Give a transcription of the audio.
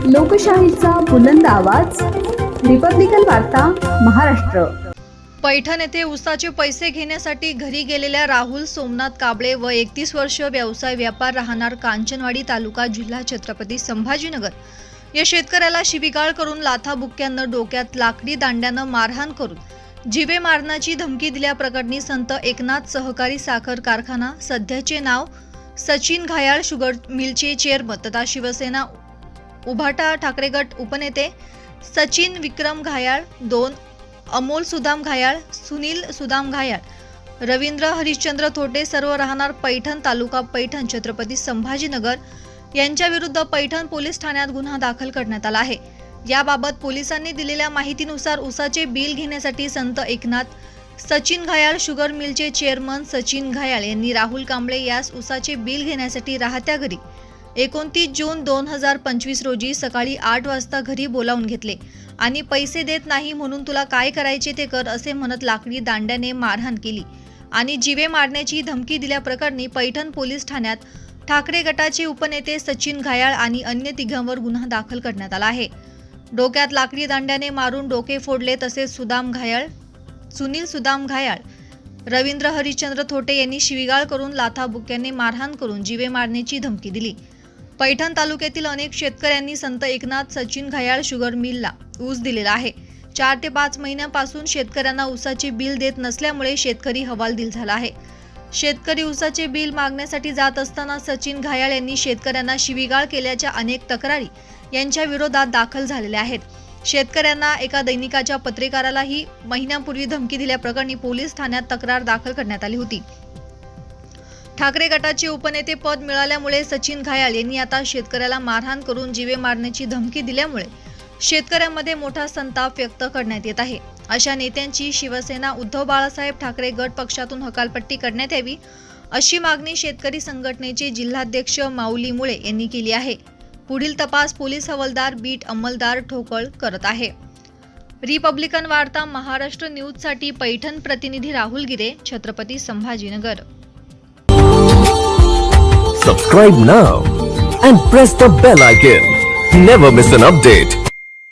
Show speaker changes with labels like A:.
A: लोकशाहीचा बुलंद आवाज, रिपब्लिकन वार्ता, महाराष्ट्र।
B: पैठण येथे ऊसाचे पैसे घेण्यासाठी घरी गेलेल्या राहुल सोमनाथ काबळे व 31 वर्ष व्यवसाय व्यापार राहणार कांचनवाडी तालुका जिल्हा छत्रपती संभाजीनगर या शेतकऱ्याला शिवीगाळ करून लाथाबुक्क्यानं डोक्यात लाकडी दांड्यानं मारहाण करून जीवे मारण्याची धमकी दिल्याप्रकरणी संत एकनाथ सहकारी साखर कारखाना सध्याचे नाव सचिन घायाळ शुगर मिलचे चेअरमन तथा शिवसेना उभाटा ठाकरे गट उपनेते सचिन विक्रम घायाळ, 2 अमोल सुदाम घायाळ, सुनील सुदाम घायाळ, रवींद्र हरिश्चंद्र थोटे सर्व राहणार पैठण तालुका पैठण छत्रपती संभाजीनगर यांच्या विरुद्ध पैठण पोलीस ठाण्यात गुन्हा दाखल करण्यात आला आहे। याबाबत पोलिसांनी दिलेल्या माहितीनुसार ऊसाचे बिल घेण्यासाठी संत एकनाथ सचिन घायाळ शुगर मिलचे चेअरमन सचिन घायाळ यांनी राहुल कांबळे यास ऊसाचे बिल घेण्यासाठी राहत्या घरी 29 जून 2025 रोजी सकाळी 8 वाजता घरी बोलावून घेतले आणि पैसे देत नाही म्हणून तुला काय करायचे ते कर असे म्हणत लाकडी दांड्याने मारहाण केली आणि जीवे मारण्याची धमकी दिल्याप्रकरणी पैठण पोलीस ठाण्यात ठाकरे गटाचे उपनेते सचिन घायाळ आणि अन्य तिघांवर गुन्हा दाखल करण्यात आला आहे। डोक्यात लाकडी दांड्याने मारून डोके फोडले तसेच सुदाम घायाळ, सुनील सुदाम घायाळ, रवींद्र हरिश्चंद्र थोटे यांनी शिवीगाळ करून लाथाबुक्क्याने मारहाण करून जीवे मारण्याची धमकी दिली। पैठण तालुक्यातील अनेक शेतकऱ्यांनी संत एकनाथ सचिन घायाळ शुगर मिलला ऊस दिलेला आहे। 4 ते 5 महिन्यांपासून शेतकऱ्यांना ऊसाचे बिल देत नसल्यामुळे शेतकरी हवालदिल झाला आहे। शेतकरी ऊसाचे बिल मागण्यासाठी जात असताना सचिन घायाळ यांनी शेतकऱ्यांना शिवीगाळ केल्याच्या अनेक तक्रारी यांच्या विरोधात दाखल झालेल्या आहेत। शेतकऱ्यांना एका दैनिकाच्या पत्रकारालाही महिन्यांपूर्वी धमकी दिल्याप्रकरणी पोलीस ठाण्यात तक्रार दाखल करण्यात आली होती। ठाकरे गटाचे उपनेते पद मिळाल्यामुळे सचिन घायाळ यांनी आता शेतकऱ्याला मारहाण करून जीवे मारण्याची धमकी दिल्यामुळे शेतकऱ्यांमध्ये मोठा संताप व्यक्त करण्यात येत आहे। अशा नेत्यांची शिवसेना उद्धव बाळासाहेब ठाकरे गट पक्षातून हकालपट्टी करण्यात यावी अशी मागणी शेतकरी संघटनेचे जिल्हाध्यक्ष माऊली मुळे यांनी केली आहे। पुढील तपास पोलीस हवालदार बीट अंमलदार ठोकळ करत आहे। रिपब्लिकन वार्ता महाराष्ट्र न्यूजसाठी पैठण प्रतिनिधी राहुल गिरे, Chhatrapati Sambhajinagar.
C: Subscribe now and press the bell icon. Never miss an update.